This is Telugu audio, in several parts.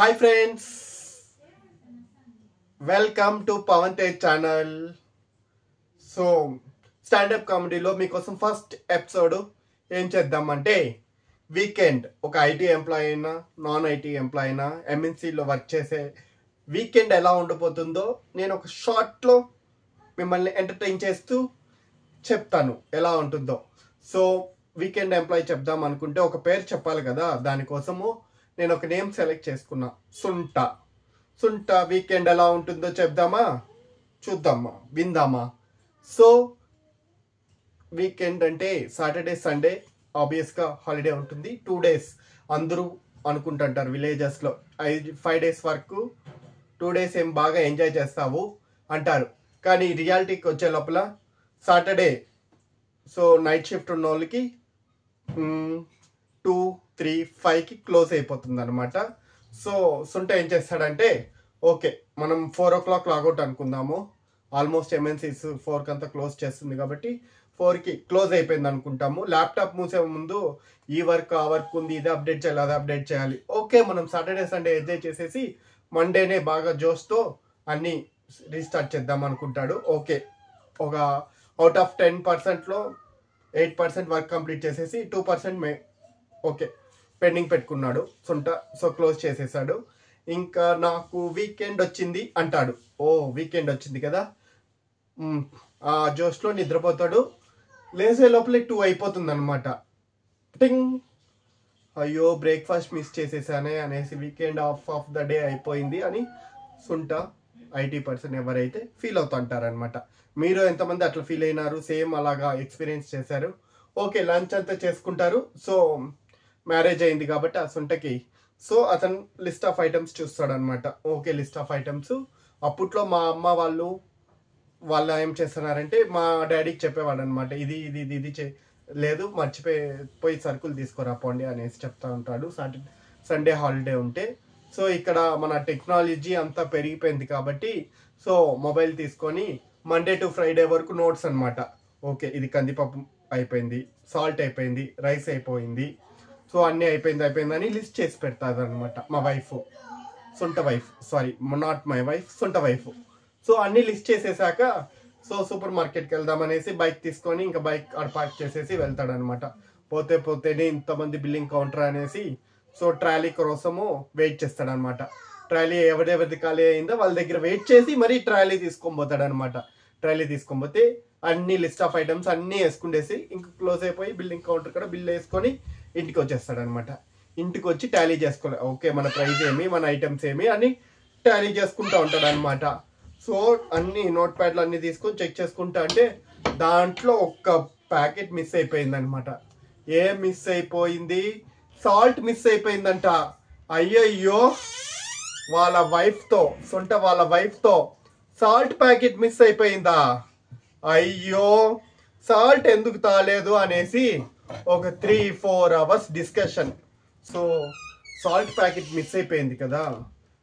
Hi friends, welcome to Pawan Tej channel. So stand up కామెడీలో మీకోసం ఫస్ట్ ఎపిసోడ్ ఏం చేద్దామంటే వీకెండ్ ఒక ఐటీ ఎంప్లాయ్ అయినా నాన్ ఐటీ ఎంప్లాయ్ అయినా ఎంఎన్సీలో వర్క్ చేసే వీకెండ్ ఎలా ఉండబోతుందో నేను ఒక షార్ట్లో మిమ్మల్ని ఎంటర్టైన్ చేస్తూ చెప్తాను ఎలా ఉంటుందో. సో వీకెండ్ ఎంప్లాయ్ చెప్దాం అనుకుంటే ఒక పేరు చెప్పాలి కదా, దానికోసము నేను ఒక నేమ్ సెలెక్ట్ చేసుకున్నా, సుంట వీకెండ్ ఎలా ఉంటుందో చెప్దామా, చూద్దామా, విందామా. సో వీకెండ్ అంటే సాటర్డే సండే ఆబ్వియస్గా హాలిడే ఉంటుంది. 2 days అందరూ అనుకుంటుంటారు విలేజెస్లో 5 days వరకు 2 days ఏం బాగా ఎంజాయ్ చేస్తావు అంటారు. కానీ రియాలిటీకి వచ్చే లోపల సాటర్డే సో నైట్ షిఫ్ట్ ఉన్న వాళ్ళకి 2, 3, 5కి క్లోజ్ అయిపోతుంది అనమాట. సో సుంట ఏం చేస్తాడంటే, ఓకే మనం 4 o'clock లాగౌట్ అనుకుందాము. ఆల్మోస్ట్ ఎంఎన్సీస్ 4కి అంతా క్లోజ్ చేస్తుంది కాబట్టి 4కి క్లోజ్ అయిపోయింది అనుకుంటాము. ల్యాప్టాప్ మూసే ముందు ఈ వర్క్ ఆ వర్క్ ఉంది, ఇది అప్డేట్ చేయాలి, అది అప్డేట్ చేయాలి. ఓకే మనం సాటర్డే సండే ఎంజాయ్ చేసేసి మండేనే బాగా జోష్తో అన్నీ రీస్టార్ట్ చేద్దాం అనుకుంటాడు. ఓకే ఒక అవుట్ ఆఫ్ 10%లో 8% వర్క్ కంప్లీట్ చేసేసి 2% ఓకే పెండింగ్ పెట్టుకున్నాడు సుంట. సో క్లోజ్ చేసేసాడు. ఇంకా నాకు వీకెండ్ వచ్చింది అంటాడు. ఓ వీకెండ్ వచ్చింది కదా, ఆ జోష్లో నిద్రపోతాడు. లేసే లోపలే 2 అయిపోతుంది అనమాట. టింగ్, అయ్యో బ్రేక్ఫాస్ట్ మిస్ చేసేసానే అనేసి వీకెండ్ ఆఫ్ ద డే అయిపోయింది అని సుంట ఐటీ పర్సన్ ఎవరైతే ఫీల్ అవుతుంటారనమాట. మీరు ఎంతమంది అట్లా ఫీల్ అయినారు, సేమ్ అలాగా ఎక్స్పీరియన్స్ చేశారు? ఓకే లంచ్ అంతా చేసుకుంటారు. సో మ్యారేజ్ అయింది కాబట్టి ఆ సుంటకి, సో అతను లిస్ట్ ఆఫ్ ఐటమ్స్ చూస్తాడు అనమాట. ఓకే లిస్ట్ ఆఫ్ ఐటమ్స్ అప్పట్లో మా అమ్మ వాళ్ళు ఏం చేస్తున్నారంటే మా డాడీకి చెప్పేవాడు అనమాట, ఇది ఇది ఇది ఇది లేదు మర్చిపోయి సరుకులు తీసుకురా పోండి అనేసి చెప్తా ఉంటాడు సాటర్డే సండే హాలిడే ఉంటే. సో ఇక్కడ మన టెక్నాలజీ అంతా పెరిగిపోయింది కాబట్టి సో మొబైల్ తీసుకొని మండే టు ఫ్రైడే వరకు నోట్స్ అనమాట. ఓకే ఇది కందిపప్పు అయిపోయింది, సాల్ట్ అయిపోయింది, రైస్ అయిపోయింది, సో అన్నీ అయిపోయిందని లిస్ట్ చేసి పెడతారు అనమాట మా వైఫ్, సుంట wife, sorry not my wife, సుంట వైఫ్. సో అన్నీ లిస్ట్ చేసేసాక సో సూపర్ మార్కెట్కి వెళ్దామనేసి బైక్ తీసుకొని ఇంకా బైక్ అక్కడ పార్క్ చేసేసి వెళ్తాడనమాట. పోతేనే ఇంతమంది బిల్లింగ్ కౌంటర్ అనేసి సో ట్రాలీ కోసము వెయిట్ చేస్తాడనమాట. ట్రాలీ ఎవరిది ఖాళీ అయిందో వాళ్ళ దగ్గర వెయిట్ చేసి మరీ ట్రాలీ తీసుకొని పోతాడనమాట. ట్రాలీ తీసుకొని పోతే అన్ని లిస్ట్ ఆఫ్ ఐటమ్స్ అన్నీ వేసుకుండేసి ఇంకా క్లోజ్ అయిపోయి బిల్లింగ్ కౌంటర్ కూడా బిల్ వేసుకొని ఇంటికి వచ్చేస్తాడనమాట. ఇంటికి వచ్చి టాలీ చేసుకోవాలి, ఓకే మన ప్రైస్ ఏమి, మన ఐటమ్స్ ఏమి అని టాలీ చేసుకుంటూ ఉంటాడు అనమాట. సో అన్ని నోట్ ప్యాడ్లు అన్ని తీసుకొని చెక్ చేసుకుంటా అంటే దాంట్లో ఒక్క ప్యాకెట్ మిస్ అయిపోయింది అనమాట. ఏం మిస్ అయిపోయింది? సాల్ట్ మిస్ అయిపోయిందంట. అయ్యయ్యో వాళ్ళ వైఫ్తో సాల్ట్ ప్యాకెట్ మిస్ అయిపోయిందా? అయ్యో సాల్ట్ ఎందుకు తాలేదు అనేసి ఒక 3-4 hours discussion. So salt packet miss అయిపోయింది కదా,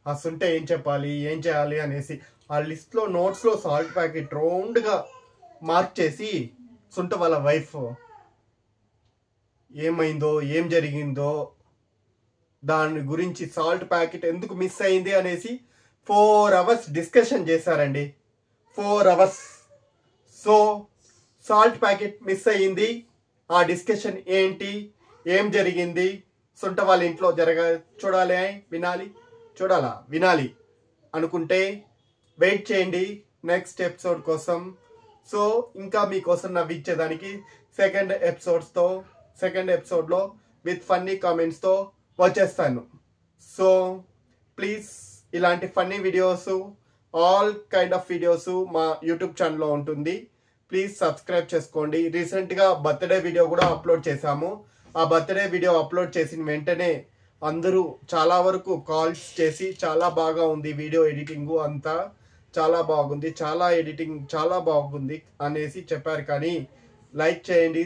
ఆ సుంట ఏం చెప్పాలి ఏం చేయాలి అనేసి ఆ లిస్ట్లో నోట్స్లో సాల్ట్ ప్యాకెట్ రౌండ్గా మార్క్ చేసి సుంట వాళ్ళ వైఫ్ ఏమైందో ఏం జరిగిందో దాని గురించి సాల్ట్ ప్యాకెట్ ఎందుకు మిస్ అయింది అనేసి 4 hours డిస్కషన్ చేశారండి. 4 hours. So salt packet miss అయ్యింది. ఆ డిస్కషన్ ఏంటి, ఏం జరిగింది, సుంట వాళ్ళ ఇంట్లో వినాలి అనుకుంటే వెయిట్ చేయండి నెక్స్ట్ ఎపిసోడ్ కోసం. సో ఇంకా మీకోసం నవ్వించేదానికి సెకండ్ ఎపిసోడ్లో విత్ ఫన్నీ కామెంట్స్తో వచ్చేస్తాను. సో ప్లీజ్ ఇలాంటి funny videos, all kind of videos మా యూట్యూబ్ ఛానల్లో ఉంటుంది. ప్లీజ్ సబ్స్క్రైబ్ చేసుకోండి. రీసెంట్గా బర్త్డే వీడియో కూడా అప్లోడ్ చేశాము. ఆ బర్త్డే వీడియో అప్లోడ్ చేసిన వెంటనే అందరూ చాలా వరకు కాల్స్ చేసి చాలా బాగా ఉంది వీడియో ఎడిటింగ్ అంతా చాలా బాగుంది, ఎడిటింగ్ చాలా బాగుంది అనేసి చెప్పారు. కానీ లైక్ చేయండి,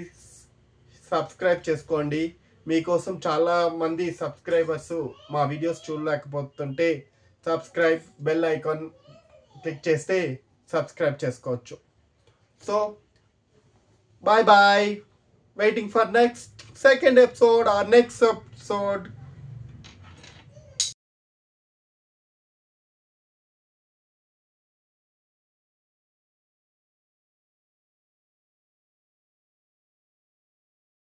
సబ్స్క్రైబ్ చేసుకోండి. మీకోసం చాలా మంది సబ్స్క్రైబర్స్ మా వీడియోస్ చూడలేకపోతుంటే సబ్స్క్రైబ్ బెల్ ఐకాన్ క్లిక్ చేస్తే సబ్స్క్రైబ్ చేసుకోవచ్చు. So bye bye, waiting for next second episode or next episode.